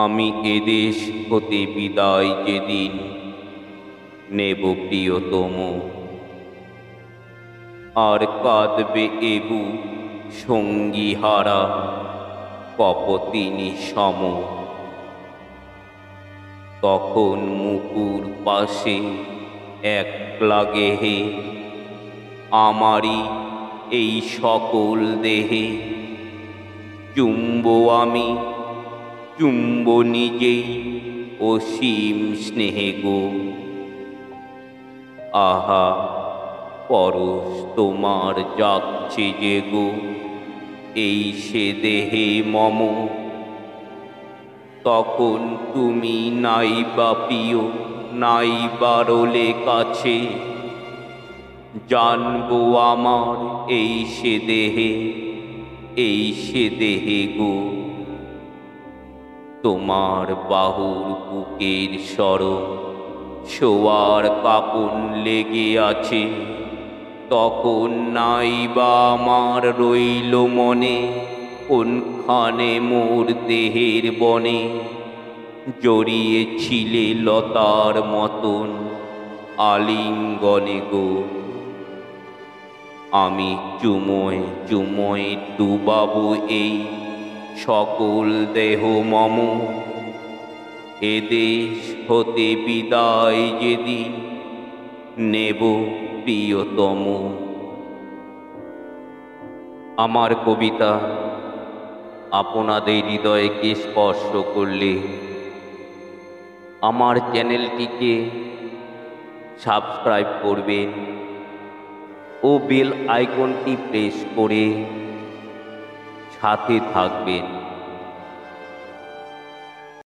আমি এদেশ হতে বিদায় যেদিন নেব প্রিয়তম, আর কাঁদবে এবু সঙ্গী হারা কপতিনী সম। তখন মুকুর পাশে একলা গেহে আমারই এই সকল দেহে চুম্ব আমি, চুম্ব নিজেই অসীম স্নেহে গো। আহা পরশ তোমার যাচ্ছে যে গো এই সে দেহে মম। তখন তুমি নাইবা প্রিয়, নাইবা রোলে কাছে, জানবো আমার এই সে দেহে, এই সে দেহে গো। তোমার বাহুর বুকের সরণ শোয়ার কাপন লেগে আছে, তখন নাইবা আমার রইল মনে কোনখানে মোর দেহের বনে জড়িয়েছিলে লতার মতন আলিঙ্গনে গো। আমি চুমোয় চুমোয় ডুবাবো এই সকল দেহ মম। এদেশ হতে বিদায় যেদিন নেব প্রিয়তম। আমার কবিতা আপনাদের হৃদয়কে স্পর্শ করলে আমার চ্যানেলটিকে সাবস্ক্রাইব করবেন ও বেল আইকনটি প্রেস করে সাথে থাকবেন।